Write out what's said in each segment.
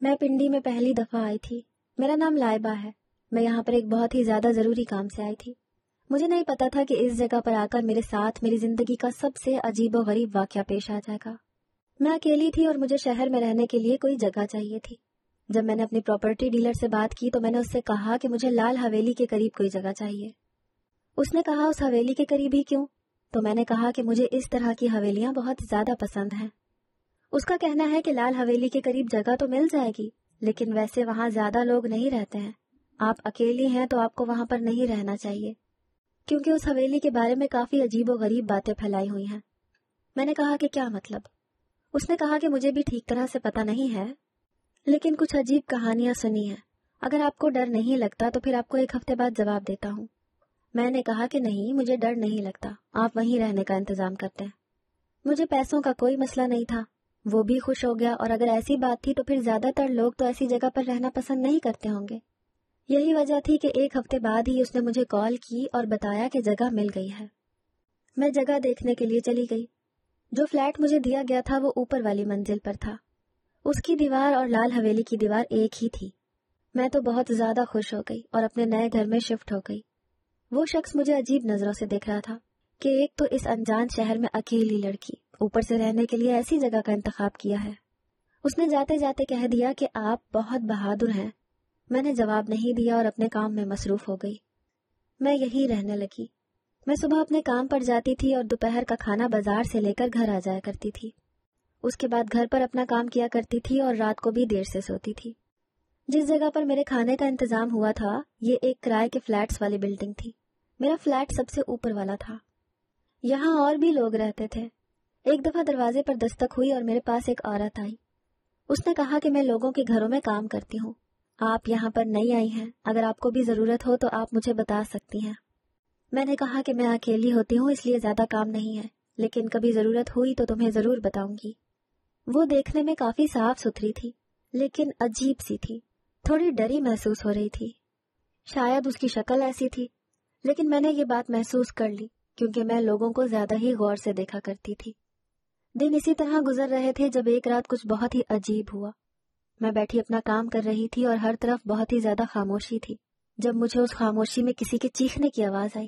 میں پنڈی میں پہلی دفعہ آئی تھی. میرا نام لائبہ ہے. میں یہاں پر ایک بہت ہی زیادہ ضروری کام سے آئی تھی. مجھے نہیں پتا تھا کہ اس جگہ پر آ کر میرے ساتھ میری زندگی کا سب سے عجیب و غریب واقعہ پیش آ جائے گا. میں اکیلی تھی اور مجھے شہر میں رہنے کے لیے کوئی جگہ چاہیے تھی. جب میں نے اپنی پراپرٹی ڈیلر سے بات کی تو میں نے اس سے کہا کہ مجھے لال حویلی کے قریب کوئی جگہ چاہیے. اس نے کہا اس حویلی کے قریب ہی کیوں؟ تو میں نے کہا کہ مجھے اس طرح کی حویلیاں بہت زیادہ پسند ہیں. اس کا کہنا ہے کہ لال حویلی کے قریب جگہ تو مل جائے گی، لیکن ویسے وہاں زیادہ لوگ نہیں رہتے ہیں. آپ اکیلی ہیں تو آپ کو وہاں پر نہیں رہنا چاہیے، کیونکہ اس حویلی کے بارے میں کافی عجیب و غریب باتیں پھیلائی ہوئی ہیں. میں نے کہا کہ کیا مطلب؟ اس نے کہا کہ مجھے بھی ٹھیک طرح سے پتہ نہیں ہے، لیکن کچھ عجیب کہانیاں سنی ہیں. اگر آپ کو ڈر نہیں لگتا تو پھر آپ کو 1 ہفتے بعد جواب دیتا ہوں. میں نے کہا کہ نہیں، مجھے ڈر نہیں لگتا، آپ وہیں رہنے کا انتظام کرتے ہیں. مجھے پیسوں کا کوئی مسئلہ نہیں تھا. وہ بھی خوش ہو گیا، اور اگر ایسی بات تھی تو پھر زیادہ تر لوگ تو ایسی جگہ پر رہنا پسند نہیں کرتے ہوں گے. یہی وجہ تھی کہ 1 ہفتے بعد ہی اس نے مجھے کال کی اور بتایا کہ جگہ مل گئی ہے. میں جگہ دیکھنے کے لیے چلی گئی. جو فلیٹ مجھے دیا گیا تھا وہ اوپر والی منزل پر تھا. اس کی دیوار اور لال حویلی کی دیوار ایک ہی تھی. میں تو بہت زیادہ خوش ہو گئی اور اپنے نئے گھر میں شفٹ ہو گئی. وہ شخص مجھے عجیب نظروں سے دیکھ رہا تھا کہ ایک تو اس انجان شہر میں اکیلی لڑکی، اوپر سے رہنے کے لیے ایسی جگہ کا انتخاب کیا ہے. اس نے جاتے جاتے کہہ دیا کہ آپ بہت بہادر ہیں. میں نے جواب نہیں دیا اور اپنے کام میں مصروف ہو گئی. میں یہی رہنے لگی. میں صبح اپنے کام پر جاتی تھی اور دوپہر کا کھانا بازار سے لے کر گھر آ جایا کرتی تھی. اس کے بعد گھر پر اپنا کام کیا کرتی تھی اور رات کو بھی دیر سے سوتی تھی. جس جگہ پر میرے کھانے کا انتظام ہوا تھا یہ ایک کرائے کے فلیٹس والی بلڈنگ تھی. میرا فلیٹ سب سے اوپر والا تھا. یہاں اور بھی لوگ رہتے تھے. ایک دفعہ دروازے پر دستک ہوئی اور میرے پاس ایک عورت آئی. اس نے کہا کہ میں لوگوں کے گھروں میں کام کرتی ہوں. آپ یہاں پر نئی آئی ہیں، اگر آپ کو بھی ضرورت ہو تو آپ مجھے بتا سکتی ہیں. میں نے کہا کہ میں اکیلی ہوتی ہوں اس لیے زیادہ کام نہیں ہے، لیکن کبھی ضرورت ہوئی تو تمہیں ضرور بتاؤں گی. وہ دیکھنے میں کافی صاف ستھری تھی، لیکن عجیب سی تھی. تھوڑی ڈری محسوس ہو رہی تھی. شاید اس کی شکل ایسی تھی، لیکن میں نے یہ بات محسوس کر لی کیونکہ میں لوگوں کو زیادہ ہی غور سے دیکھا کرتی تھی. دن اسی طرح گزر رہے تھے جب ایک رات کچھ بہت ہی عجیب ہوا. میں بیٹھی اپنا کام کر رہی تھی اور ہر طرف بہت ہی زیادہ خاموشی تھی جب مجھے اس خاموشی میں کسی کے چیخنے کی آواز آئی.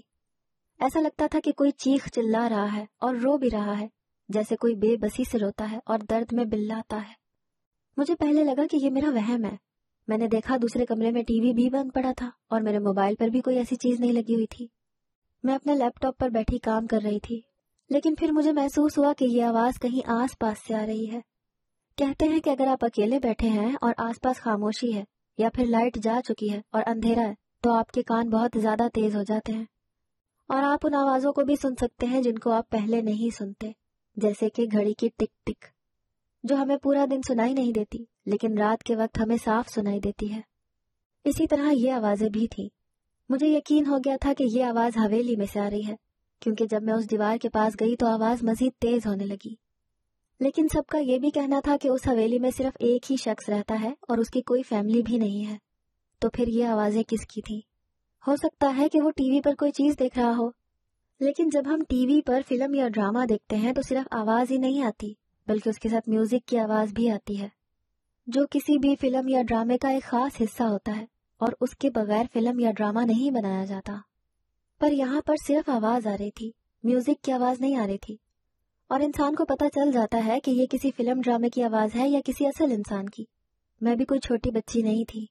ایسا لگتا تھا کہ کوئی چیخ چلا رہا ہے اور رو بھی رہا ہے، جیسے کوئی بے بسی سے روتا ہے اور درد میں بللاتا ہے. مجھے پہلے لگا کہ یہ میرا وہم ہے. میں نے دیکھا دوسرے کمرے میں ٹی وی بھی بند پڑا تھا اور میرے موبائل پر بھی کوئی ایسی چیز نہیں لگی ہوئی تھی. میں اپنے لیپ ٹاپ پر بیٹھی کام کر رہی تھی، لیکن پھر مجھے محسوس ہوا کہ یہ آواز کہیں آس پاس سے آ رہی ہے. کہتے ہیں کہ اگر آپ اکیلے بیٹھے ہیں اور آس پاس خاموشی ہے یا پھر لائٹ جا چکی ہے اور اندھیرا ہے تو آپ کے کان بہت زیادہ تیز ہو جاتے ہیں اور آپ ان آوازوں کو بھی سن سکتے ہیں جن کو آپ پہلے نہیں سنتے، جیسے کہ گھڑی کی ٹک ٹک جو ہمیں پورا دن سنائی نہیں دیتی لیکن رات کے وقت ہمیں صاف سنائی دیتی ہے. اسی طرح یہ آوازیں بھی تھیں. مجھے یقین ہو گیا تھا کہ یہ آواز حویلی میں سے آ رہی ہے، کیونکہ جب میں اس دیوار کے پاس گئی تو آواز مزید تیز ہونے لگی. لیکن سب کا یہ بھی کہنا تھا کہ اس حویلی میں صرف ایک ہی شخص رہتا ہے اور اس کی کوئی فیملی بھی نہیں ہے. تو پھر یہ آوازیں کس کی تھیں؟ ہو سکتا ہے کہ وہ ٹی وی پر کوئی چیز دیکھ رہا ہو. لیکن جب ہم ٹی وی پر فلم یا ڈرامہ دیکھتے ہیں تو صرف آواز ہی نہیں آتی بلکہ اس کے ساتھ میوزک کی آواز بھی آتی ہے، جو کسی بھی فلم یا ڈرامے کا ایک خاص حصہ ہوتا ہے اور اس کے بغیر فلم یا ڈرامہ نہیں بنایا جاتا. پر یہاں پر صرف آواز آ رہی تھی، میوزک کی آواز نہیں آ رہی تھی، اور انسان کو پتہ چل جاتا ہے کہ یہ کسی فلم ڈرامے کی آواز ہے یا کسی اصل انسان کی. میں بھی کوئی چھوٹی بچی نہیں تھی.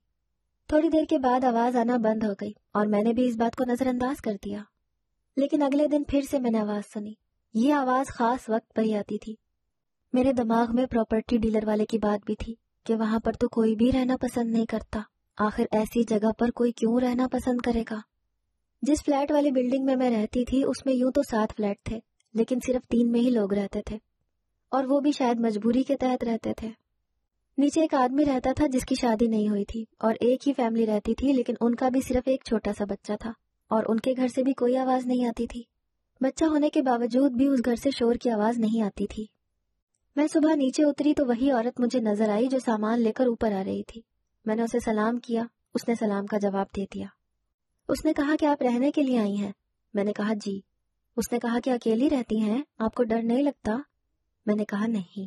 تھوڑی دیر کے بعد آواز آنا بند ہو گئی اور میں نے بھی اس بات کو نظر انداز کر دیا. لیکن اگلے دن پھر سے میں نے آواز سنی. یہ آواز خاص وقت پر ہی آتی تھی. میرے دماغ میں پراپرٹی ڈیلر والے کی بات بھی تھی کہ وہاں پر تو کوئی بھی رہنا پسند نہیں کرتا. آخر ایسی جگہ پر کوئی کیوں رہنا پسند کرے گا؟ جس فلیٹ والی بلڈنگ میں رہتی تھی اس میں یوں تو 7 فلیٹ تھے، لیکن صرف 3 میں ہی لوگ رہتے تھے، اور وہ بھی شاید مجبوری کے تحت رہتے تھے. نیچے ایک آدمی رہتا تھا جس کی شادی نہیں ہوئی تھی، اور ایک ہی فیملی رہتی تھی، لیکن ان کا بھی صرف ایک چھوٹا سا بچہ تھا اور ان کے گھر سے بھی کوئی آواز نہیں آتی تھی. بچہ ہونے کے باوجود بھی اس گھر سے شور کی آواز نہیں آتی تھی. میں صبح نیچے اتری تو وہی عورت مجھے نظر آئی جو سامان لے کر اوپر آ رہی تھی. میں نے اسے سلام کیا. اس نے سلام کا جواب دے دیا. اس نے کہا کہ آپ رہنے کے لیے آئی ہیں؟ میں نے کہا جی. اس نے کہا کہ اکیلی رہتی ہیں، آپ کو ڈر نہیں لگتا؟ میں نے کہا نہیں.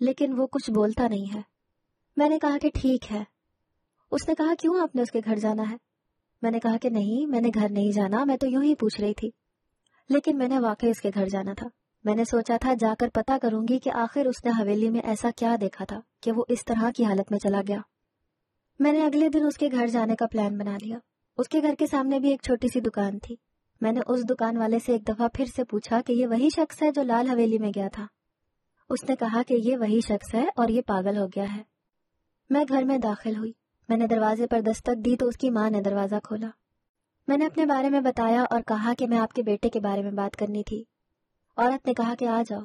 لیکن وہ کچھ بولتا نہیں ہے۔ میں نے کہا کہ ٹھیک ہے۔ اس نے کہا کیوں آپ نے اس کے گھر جانا ہے؟ میں نے کہا کہ نہیں، میں نے گھر نہیں جانا، میں تو یوں ہی پوچھ رہی تھی۔ لیکن میں نے واقعی اس کے گھر جانا تھا۔ میں نے سوچا تھا جا کر پتا کروں گی کہ آخر اس نے حویلی میں ایسا کیا دیکھا تھا کہ وہ اس طرح کی حالت میں چلا گیا۔ میں نے اگلے دن اس کے گھر جانے کا پلان بنا لیا۔ اس کے گھر کے سامنے بھی ایک چھوٹی سی دکان تھی۔ میں نے اس دکان والے سے ایک دفعہ پھر سے پوچھا کہ یہ وہی شخص ہے جو لال حویلی میں گیا تھا۔ اس نے کہا کہ یہ وہی شخص ہے اور یہ پاگل ہو گیا ہے۔ میں گھر میں داخل ہوئی۔ میں نے دروازے پر دستک دی تو اس کی ماں نے دروازہ کھولا۔ میں نے اپنے بارے میں بتایا اور کہا کہ میں آپ کے بیٹے کے بارے میں بات کرنی تھی۔ عورت نے کہا کہ آ جاؤ۔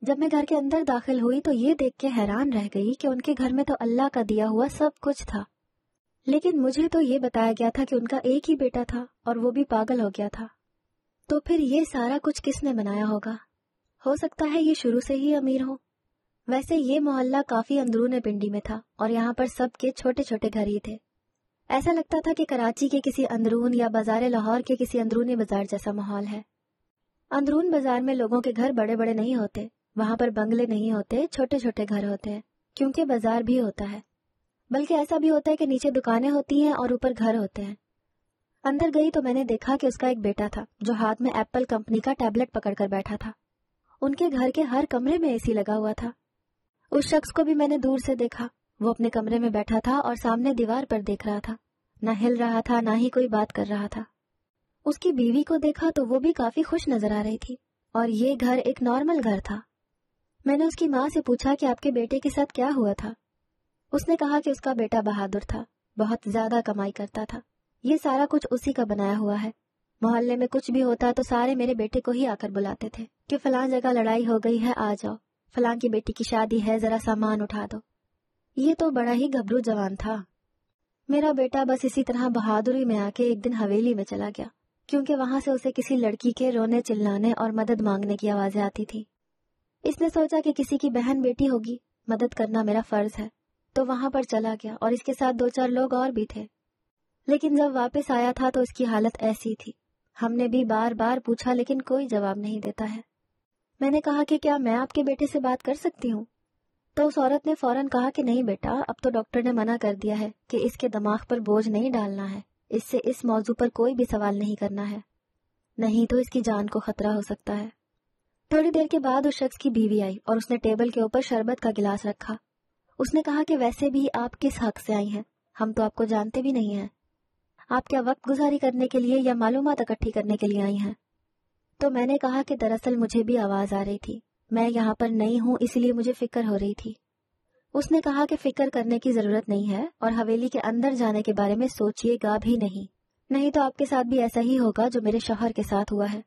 جب میں گھر کے اندر داخل ہوئی تو یہ دیکھ کے حیران رہ گئی کہ ان کے گھر میں تو اللہ کا دیا ہوا سب کچھ تھا، لیکن مجھے تو یہ بتایا گیا تھا کہ ان کا ایک ہی بیٹا تھا اور وہ بھی پاگل ہو گیا تھا۔ تو پھر یہ سارا کچھ کس نے بنایا ہوگا؟ ہو سکتا ہے یہ شروع سے ہی امیر ہو۔ ویسے یہ محلہ کافی اندرون پنڈی میں تھا اور یہاں پر سب کے چھوٹے چھوٹے گھر ہی تھے۔ ایسا لگتا تھا کہ کراچی کے کسی اندرون یا بازار لاہور کے کسی اندرونی بازار جیسا ماحول ہے۔ اندرون بازار میں لوگوں کے گھر بڑے بڑے نہیں ہوتے، وہاں پر بنگلے نہیں ہوتے، چھوٹے چھوٹے گھر ہوتے ہیں، کیونکہ بازار بھی ہوتا ہے۔ بلکہ ایسا بھی ہوتا ہے کہ نیچے دکانیں ہوتی ہیں اور اوپر گھر ہوتے ہیں۔ اندر گئی تو میں نے دیکھا کہ اس کا ایک بیٹا تھا جو ہاتھ میں ایپل کمپنی کا ٹیبلٹ پکڑ کر بیٹھا تھا۔ ان کے گھر کے ہر کمرے میں اے سی لگا ہوا تھا۔ اس شخص کو بھی میں نے دور سے دیکھا۔ وہ اپنے کمرے میں بیٹھا تھا اور سامنے دیوار پر دیکھ رہا تھا، نہ ہل رہا تھا نہ ہی کوئی بات کر رہا تھا۔ اس کی بیوی کو دیکھا تو وہ بھی کافی خوش نظر آ رہی تھی اور یہ گھر ایک نارمل گھر تھا۔ میں نے اس کی ماں سے پوچھا کہ آپ کے بیٹے کے ساتھ کیا ہوا تھا؟ اس نے کہا کہ اس کا بیٹا بہادر تھا، بہت زیادہ کمائی کرتا تھا، یہ سارا کچھ اسی کا بنایا ہوا ہے۔ محلے میں کچھ بھی ہوتا تو سارے میرے بیٹے کو ہی آ کر بلاتے تھے کہ فلاں جگہ لڑائی ہو گئی ہے، آ جاؤ، فلاں کی بیٹی کی شادی ہے، ذرا سامان اٹھا دو۔ یہ تو بڑا ہی گھبرو جوان تھا۔ میرا بیٹا بس اسی طرح بہادری میں آ کے ایک دن حویلی میں چلا گیا، کیونکہ وہاں سے اسے کسی لڑکی کے رونے چلانے اور مدد مانگنے کی آوازیں آتی تھی۔ اس نے سوچا کہ کسی کی بہن بیٹی ہوگی، مدد کرنا میرا فرض ہے، تو وہاں پر چلا گیا اور اس کے ساتھ 2-4 لوگ اور بھی تھے۔ لیکن جب واپس آیا تھا تو اس کی حالت ایسی تھی۔ ہم نے بھی بار بار پوچھا لیکن کوئی جواب نہیں دیتا ہے۔ میں نے کہا کہ کیا میں آپ کے بیٹے سے بات کر سکتی ہوں؟ تو اس عورت نے فوراً کہا کہ نہیں بیٹا، اب تو ڈاکٹر نے منع کر دیا ہے کہ اس کے دماغ پر بوجھ نہیں ڈالنا ہے، اس سے اس موضوع پر کوئی بھی سوال نہیں کرنا ہے، نہیں تو اس کی جان کو خطرہ ہو سکتا ہے۔ تھوڑی دیر کے بعد اس شخص کی بیوی آئی اور اس نے ٹیبل کے اوپر شربت کا گلاس رکھا۔ اس نے کہا کہ ویسے بھی آپ کس حق سے آئی ہیں؟ ہم تو آپ کو جانتے بھی نہیں ہیں۔ آپ کیا وقت گزاری کرنے کے لیے یا معلومات اکٹھی کرنے کے لیے آئی ہیں؟ تو میں نے کہا کہ دراصل مجھے بھی آواز آ رہی تھی، میں یہاں پر نئی ہوں اس لیے مجھے فکر ہو رہی تھی۔ اس نے کہا کہ فکر کرنے کی ضرورت نہیں ہے اور حویلی کے اندر جانے کے بارے میں سوچئے گا بھی نہیں تو آپ کے ساتھ بھی ایسا ہی ہوگا جو میرے شوہر کے ساتھ ہوا ہے۔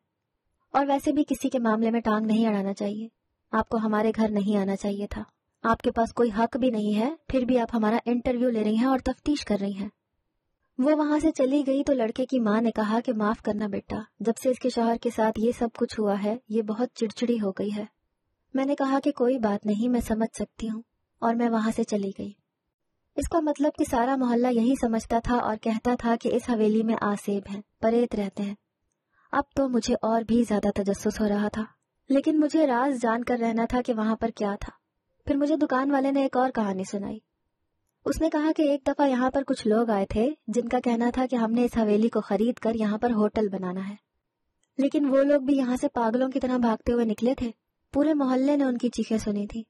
اور ویسے بھی کسی کے معاملے میں ٹانگ نہیں اڑانا چاہیے، آپ کو ہمارے گھر نہیں آنا چاہیے تھا، آپ کے پاس کوئی حق بھی نہیں ہے، پھر بھی آپ ہمارا انٹرویو لے رہی ہیں اور تفتیش کر رہی ہیں۔ وہ وہاں سے چلی گئی تو لڑکے کی ماں نے کہا کہ معاف کرنا بیٹا، جب سے اس کے شوہر کے ساتھ یہ سب کچھ ہوا ہے یہ بہت چڑچڑی ہو گئی ہے۔ میں نے کہا کہ کوئی بات نہیں، میں سمجھ سکتی ہوں، اور میں وہاں سے چلی گئی۔ اس کا مطلب کہ سارا محلہ یہی سمجھتا تھا اور کہتا تھا کہ اس حویلی میں آسیب ہیں، پریت رہتے ہیں۔ اب تو مجھے اور بھی زیادہ تجسس ہو رہا تھا، لیکن مجھے راز جان کر رہنا تھا کہ وہاں پر کیا تھا۔ پھر مجھے دکان والے نے ایک اور کہانی سنائی۔ اس نے کہا کہ ایک دفعہ یہاں پر کچھ لوگ آئے تھے جن کا کہنا تھا کہ ہم نے اس حویلی کو خرید کر یہاں پر ہوٹل بنانا ہے، لیکن وہ لوگ بھی یہاں سے پاگلوں کی طرح بھاگتے ہوئے نکلے تھے۔ پورے محلے نے ان کی چیخیں سنی تھی۔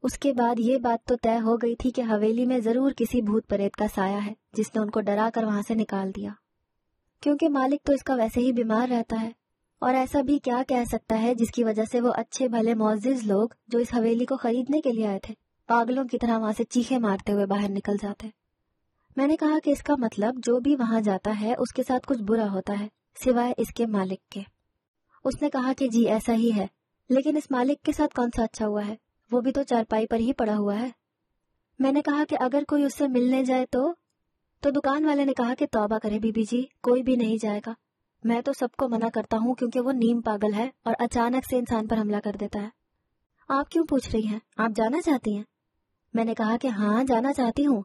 اس کے بعد یہ بات تو طے ہو گئی تھی کہ حویلی میں ضرور کسی بھوت پریت کا سایہ ہے جس نے ان کو ڈرا کر وہاں سے نکال دیا، کیونکہ مالک تو اس کا ویسے ہی بیمار رہتا ہے، اور ایسا بھی کیا کہہ سکتا ہے جس کی وجہ سے وہ اچھے بھلے معزز لوگ جو اس حویلی کو خریدنے کے لیے آئے تھے پاگلوں کی طرح وہاں سے چیخیں مارتے ہوئے باہر نکل جاتے۔ میں نے کہا کہ اس کا مطلب جو بھی وہاں جاتا ہے اس کے ساتھ کچھ برا ہوتا ہے سوائے اس کے مالک کے۔ اس نے کہا کہ جی ایسا ہی ہے، لیکن اس مالک کے ساتھ کون سا اچھا ہوا ہے، وہ بھی تو چارپائی پر ہی پڑا ہوا ہے۔ میں نے کہا کہ اگر کوئی اس سے ملنے جائے تو دکان والے نے کہا کہ توبہ کرے بی بی جی، کوئی بھی نہیں جائے گا، میں تو سب کو منع کرتا ہوں کیونکہ وہ نیم پاگل ہے اور اچانک سے انسان پر حملہ کر دیتا ہے۔ آپ کیوں پوچھ رہی ہیں، آپ جانا چاہتی ہیں؟ میں نے کہا کہ ہاں جانا چاہتی ہوں۔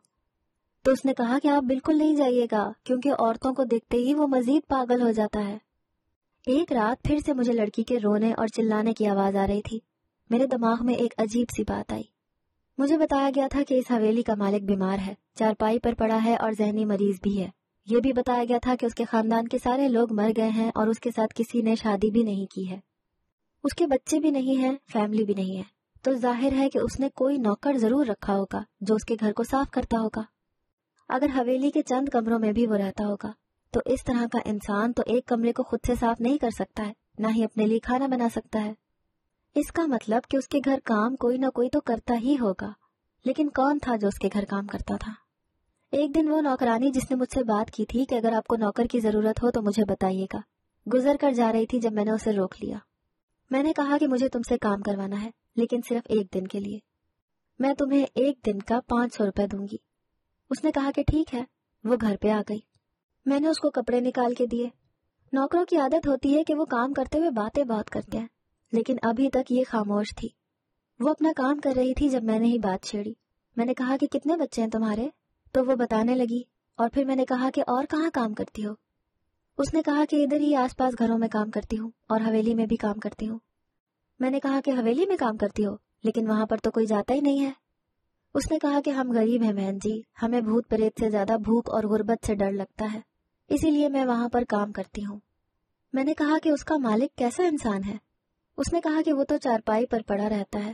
تو اس نے کہا کہ آپ بالکل نہیں جائیے گا کیونکہ عورتوں کو دیکھتے ہی وہ مزید پاگل ہو جاتا ہے۔ ایک رات پھر سے مجھے لڑکی کے رونے اور چلانے کی آواز آ رہی تھی۔ میرے دماغ میں ایک عجیب سی بات آئی مجھے بتایا گیا تھا کہ اس حویلی کا مالک بیمار ہے، چارپائی پر پڑا ہے اور ذہنی مریض بھی ہے۔ یہ بھی بتایا گیا تھا کہ اس کے خاندان کے سارے لوگ مر گئے ہیں اور اس کے ساتھ کسی نے شادی بھی نہیں کی ہے، اس کے بچے بھی نہیں ہیں، فیملی بھی نہیں ہے، تو ظاہر ہے کہ اس نے کوئی نوکر ضرور رکھا ہوگا جو اس کے گھر کو صاف کرتا ہوگا۔ اگر حویلی کے چند کمروں میں بھی وہ رہتا ہوگا تو اس طرح کا انسان تو ایک کمرے کو خود سے صاف نہیں کر سکتا ہے، نہ ہی اپنے لیے کھانا بنا سکتا ہے۔ اس کا مطلب کہ اس کے گھر کام کوئی نہ کوئی تو کرتا ہی ہوگا، لیکن کون تھا جو اس کے گھر کام کرتا تھا؟ ایک دن وہ نوکرانی جس نے مجھ سے بات کی تھی کہ اگر آپ کو نوکر کی ضرورت ہو تو مجھے بتائیے گا، گزر کر جا رہی تھی جب میں نے اسے روک لیا۔ میں نے کہا کہ مجھے تم سے کام کروانا ہے، لیکن صرف ایک دن کے لیے، میں تمہیں ایک دن کا 500 روپے دوں گی۔ اس نے کہا کہ ٹھیک ہے۔ وہ گھر پہ آ گئی۔ میں نے اس کو کپڑے نکال کے دیے۔ نوکروں کی عادت ہوتی ہے کہ وہ کام کرتے ہوئے باتیں بہت کرتے ہیں، لیکن ابھی تک یہ خاموش تھی۔ وہ اپنا کام کر رہی تھی جب میں نے ہی بات چھیڑی۔ میں نے کہا کہ کتنے بچے ہیں تمہارے؟ تو وہ بتانے لگی، اور پھر میں نے کہا کہ اور کہاں کام کرتی ہو؟ اس نے کہا کہ ادھر ہی آس پاس گھروں میں کام کرتی ہوں اور حویلی میں بھی کام کرتی ہوں۔ میں نے کہا کہ حویلی میں کام کرتی ہو، لیکن وہاں پر تو کوئی جاتا ہی نہیں ہے۔ اس نے کہا کہ ہم غریب ہیں بہن جی، ہمیں بھوت پریت سے زیادہ بھوک اور غربت سے ڈر لگتا ہے، اسی لیے میں وہاں پر کام کرتی ہوں۔ میں نے کہا کہ اس کا مالک کیسا انسان ہے؟ اس نے کہا کہ وہ تو چارپائی پر پڑا رہتا ہے،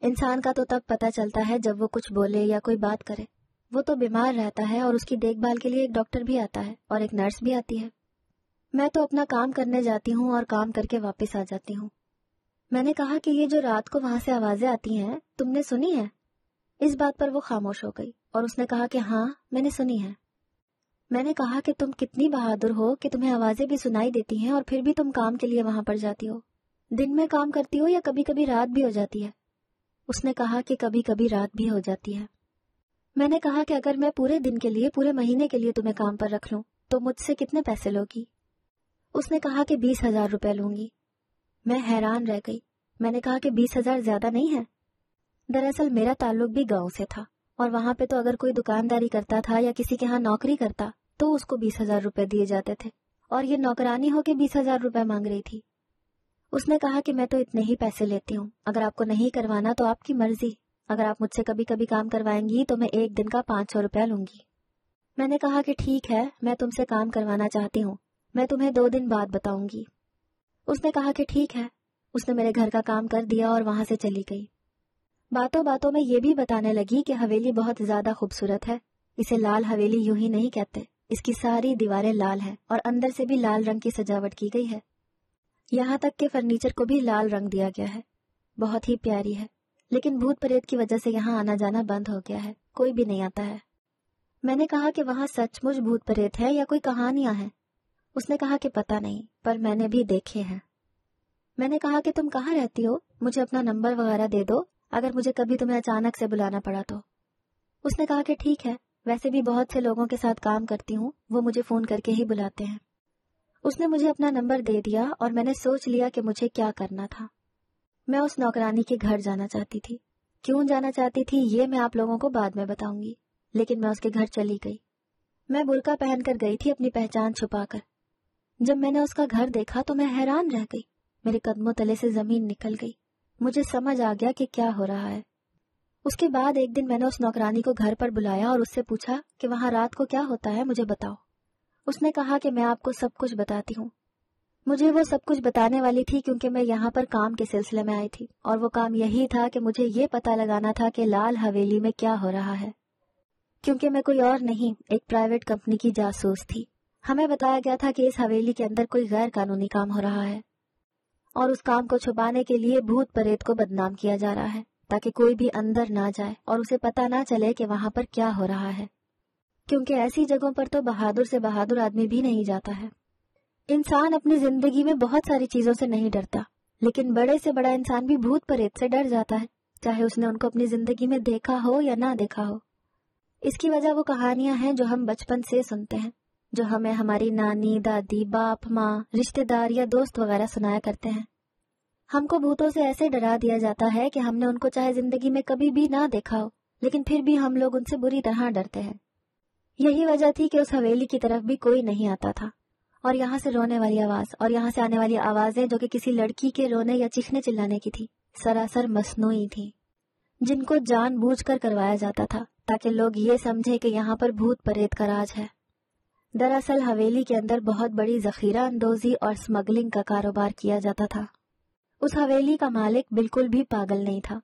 انسان کا تو تب پتہ چلتا ہے جب وہ کچھ بولے یا کوئی بات کرے۔ وہ تو بیمار رہتا ہے اور اس کی دیکھ بھال کے لیے ایک ڈاکٹر بھی آتا ہے اور ایک نرس بھی آتی ہے۔ میں تو اپنا کام کرنے جاتی ہوں اور کام کر کے واپس آ جاتی ہوں۔ میں نے کہا کہ یہ جو رات کو وہاں سے آوازیں آتی ہیں تم نے سنی ہے؟ اس بات پر وہ خاموش ہو گئی اور اس نے کہا کہ ہاں میں نے سنی ہے۔ میں نے کہا کہ تم کتنی بہادر ہو کہ تمہیں آوازیں بھی سنائی دیتی ہیں اور پھر بھی تم کام کے لیے وہاں پر جاتی ہو۔ دن میں کام کرتی ہو یا کبھی کبھی رات بھی ہو جاتی ہے؟ اس نے کہا کہ کبھی کبھی رات بھی ہو جاتی ہے۔ میں نے کہا کہ اگر میں پورے دن کے لیے، پورے مہینے کے لیے تمہیں کام پر رکھ لوں تو مجھ سے کتنے پیسے لوگی؟ اس نے کہا کہ 20,000 روپے لوں گی۔ میں حیران رہ گئی۔ میں نے کہا کہ 20,000 زیادہ نہیں ہے؟ دراصل میرا تعلق بھی گاؤں سے تھا اور وہاں پہ تو اگر کوئی دکانداری کرتا تھا یا کسی کے ہاں نوکری کرتا تو اس کو 20,000 روپے دیے جاتے تھے، اور یہ نوکرانی ہو کے 20,000 روپے مانگ رہی تھی۔ اس نے کہا کہ میں تو اتنے ہی پیسے لیتی ہوں، اگر آپ کو نہیں کروانا تو آپ کی مرضی، اگر آپ مجھ سے کبھی کبھی کام کروائیں گی تو میں ایک دن کا 500 روپے لوں گی۔ میں نے کہا کہ ٹھیک ہے، میں تم سے کام کروانا چاہتی ہوں، میں تمہیں 2 دن بعد بتاؤں گی۔ اس نے کہا کہ ٹھیک ہے۔ اس نے میرے گھر کا کام کر دیا اور وہاں سے چلی گئی۔ باتوں باتوں میں یہ بھی بتانے لگی کہ حویلی بہت زیادہ خوبصورت ہے، اسے لال حویلی یوں ہی نہیں کہتے، اس کی ساری دیواریں لال ہیں اور اندر سے بھی لال رنگ کی سجاوٹ کی گئی ہے، یہاں تک کہ فرنیچر کو بھی لال رنگ دیا گیا ہے، بہت ہی پیاری ہے، لیکن بھوت پریت کی وجہ سے یہاں آنا جانا بند ہو گیا ہے، کوئی بھی نہیں آتا ہے۔ میں نے کہا کہ وہاں سچ مچ بھوت پریت ہے یا کوئی کہانیاں ہیں؟ اس نے کہا کہ پتہ نہیں، پر میں نے بھی دیکھے ہیں۔ میں نے کہا کہ تم کہاں رہتی ہو؟ مجھے اپنا نمبر وغیرہ دے دو، اگر مجھے کبھی تمہیں اچانک سے بلانا پڑا تو۔ اس نے کہا کہ ٹھیک ہے، ویسے بھی بہت سے لوگوں کے ساتھ کام کرتی ہوں، وہ مجھے فون کر کے ہی بلاتے ہیں۔ اس نے مجھے اپنا نمبر دے دیا اور میں نے سوچ لیا کہ مجھے کیا کرنا تھا۔ میں اس نوکرانی کے گھر جانا چاہتی تھی۔ کیوں جانا چاہتی تھی یہ میں آپ لوگوں کو بعد میں بتاؤں گی، لیکن میں اس کے گھر چلی گئی۔ میں برقع پہن کر گئی تھی اپنی پہچان چھپا کر۔ جب میں نے اس کا گھر دیکھا تو میں حیران رہ گئی، میرے قدموں تلے سے زمین نکل گئی، مجھے سمجھ آ گیا کہ کیا ہو رہا ہے۔ اس کے بعد ایک دن میں نے اس نوکرانی کو گھر پر بلایا اور اس سے پوچھا کہ وہاں رات کو کیا ہوتا ہے، مجھے بتاؤ۔ اس نے کہا کہ میں آپ کو سب کچھ بتاتی ہوں۔ مجھے وہ سب کچھ بتانے والی تھی کیونکہ میں یہاں پر کام کے سلسلے میں آئی تھی، اور وہ کام یہی تھا کہ مجھے یہ پتہ لگانا تھا کہ لال حویلی میں کیا ہو رہا ہے، کیونکہ میں کوئی اور نہیں، ایک پرائیویٹ کمپنی کی جاسوس تھی۔ ہمیں بتایا گیا تھا کہ اس حویلی کے اندر کوئی غیر قانونی کام ہو رہا ہے، اور اس کام کو چھپانے کے لیے بھوت پریت کو بدنام کیا جا رہا ہے تاکہ کوئی بھی اندر نہ جائے اور اسے پتہ نہ چلے کہ وہاں پر کیا ہو رہا ہے، کیونکہ ایسی جگہوں پر تو بہادر سے بہادر آدمی بھی نہیں جاتا ہے۔ انسان اپنی زندگی میں بہت ساری چیزوں سے نہیں ڈرتا، لیکن بڑے سے بڑا انسان بھی بھوت پریت سے ڈر جاتا ہے، چاہے اس نے ان کو اپنی زندگی میں دیکھا ہو یا نہ دیکھا ہو۔ اس کی وجہ وہ کہانیاں ہیں جو ہم بچپن سے سنتے ہیں، جو ہمیں ہماری نانی، دادی، باپ، ماں، رشتہ دار یا دوست وغیرہ سنایا کرتے ہیں۔ ہم کو بھوتوں سے ایسے ڈرا دیا جاتا ہے کہ ہم نے ان کو چاہے زندگی میں کبھی بھی نہ دیکھا ہو، لیکن پھر بھی ہم لوگ ان سے بری طرح ڈرتے ہیں۔ یہی وجہ تھی کہ اس حویلی کی طرف بھی کوئی نہیں آتا تھا، اور یہاں سے رونے والی آواز اور یہاں سے آنے والی آوازیں جو کہ کسی لڑکی کے رونے یا چیخنے چلانے کی تھی، سراسر مصنوعی تھی۔ جن کو جان بوجھ کر کروایا جاتا تھا تاکہ لوگ یہ سمجھے کہ یہاں پر بھوت پریت کا راج ہے۔ دراصل حویلی کے اندر بہت بڑی ذخیرہ اندوزی اور سمگلنگ کا کاروبار کیا جاتا تھا۔ اس حویلی کا مالک بالکل بھی پاگل نہیں تھا،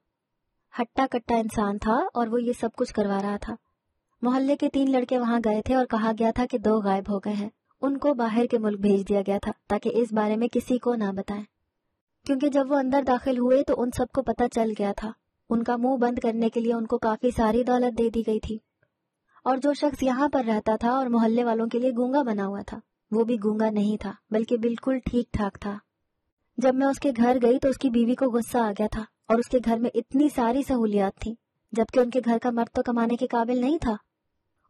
ہٹا کٹا انسان تھا اور وہ یہ سب کچھ کروا رہا تھا۔ محلے کے 3 لڑکے وہاں گئے تھے اور کہا گیا تھا کہ 2 غائب ہو گئے ہیں۔ ان کو باہر کے ملک بھیج دیا گیا تھا تاکہ اس بارے میں کسی کو نہ بتائیں، کیونکہ جب وہ اندر داخل ہوئے تو ان سب کو پتہ چل گیا تھا۔ ان کا منہ بند کرنے کے لیے ان کو کافی ساری دولت دے دی گئی تھی، اور جو شخص یہاں پر رہتا تھا اور محلے والوں کے لیے گونگا بنا ہوا تھا، وہ بھی گونگا نہیں تھا بلکہ بالکل ٹھیک ٹھاک تھا۔ جب میں اس کے گھر گئی تو اس کی بیوی کو غصہ آ گیا تھا، اور اس کے گھر میں اتنی ساری سہولیات تھیں، جبکہ ان کے گھر کا مرد تو کمانے کے قابل نہیں تھا،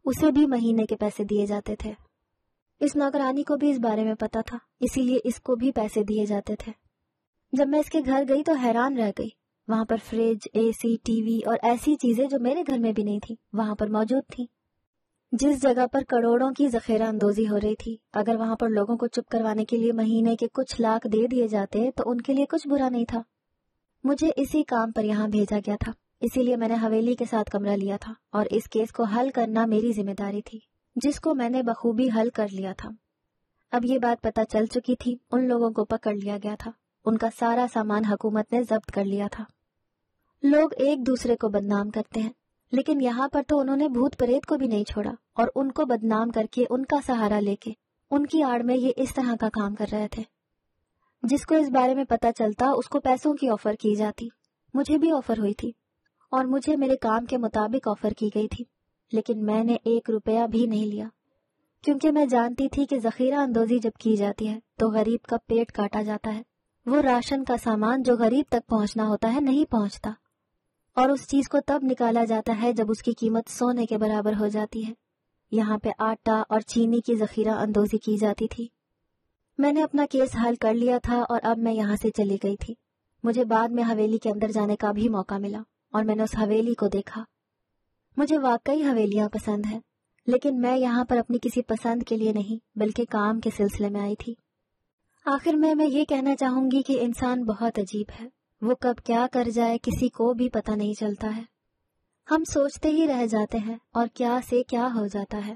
اسے بھی مہینے کے پیسے دیے جاتے تھے۔ اس نوکرانی کو بھی اس بارے میں پتا تھا، اسی لیے اس کو بھی پیسے دیے جاتے تھے۔ جب میں اس کے گھر گئی تو حیران رہ گئی، وہاں پر فریج، اے سی، ٹی وی اور ایسی چیزیں جو میرے گھر میں بھی نہیں تھی وہاں پر موجود تھیں۔ جس جگہ پر کروڑوں کی ذخیرہ اندوزی ہو رہی تھی، اگر وہاں پر لوگوں کو چپ کروانے کے لیے مہینے کے کچھ لاکھ دے دیے جاتے تو ان کے لیے کچھ برا نہیں تھا۔ مجھے اسی کام پر یہاں بھیجا گیا تھا، اسی لیے میں نے حویلی کے ساتھ کمرہ لیا تھا، اور اس کیس کو حل کرنا میری ذمہ داری تھی، جس کو میں نے بخوبی حل کر لیا تھا۔ اب یہ بات پتہ چل چکی تھی، ان لوگوں کو پکڑ لیا گیا تھا، ان کا سارا سامان حکومت نے ضبط کر لیا تھا۔ لوگ ایک دوسرے کو بدنام کرتے ہیں، لیکن یہاں پر تو انہوں نے بھوت پریت کو بھی نہیں چھوڑا، اور ان کو بدنام کر کے، ان کا سہارا لے کے، ان کی آڑ میں یہ اس طرح کا کام کر رہے تھے۔ جس کو اس بارے میں پتہ چلتا اس کو پیسوں کی آفر کی جاتی۔ مجھے بھی آفر ہوئی تھی، اور مجھے میرے کام کے مطابق آفر کی گئی تھی، لیکن میں نے 1 روپیہ بھی نہیں لیا، کیونکہ میں جانتی تھی کہ ذخیرہ اندوزی جب کی جاتی ہے تو غریب کا پیٹ کاٹا جاتا ہے۔ وہ راشن کا سامان جو غریب تک پہنچنا ہوتا ہے نہیں پہنچتا، اور اس چیز کو تب نکالا جاتا ہے جب اس کی قیمت سونے کے برابر ہو جاتی ہے۔ یہاں پہ آٹا اور چینی کی ذخیرہ اندوزی کی جاتی تھی۔ میں نے اپنا کیس حل کر لیا تھا اور اب میں یہاں سے چلی گئی تھی۔ مجھے بعد میں حویلی کے اندر جانے کا بھی موقع ملا اور میں نے اس حویلی کو دیکھا۔ مجھے واقعی حویلیاں پسند ہیں، لیکن میں یہاں پر اپنی کسی پسند کے لیے نہیں بلکہ کام کے سلسلے میں آئی تھی۔ آخر میں یہ کہنا چاہوں گی کہ انسان بہت عجیب ہے، وہ کب کیا کر جائے کسی کو بھی پتہ نہیں چلتا ہے۔ ہم سوچتے ہی رہ جاتے ہیں اور کیا سے کیا ہو جاتا ہے۔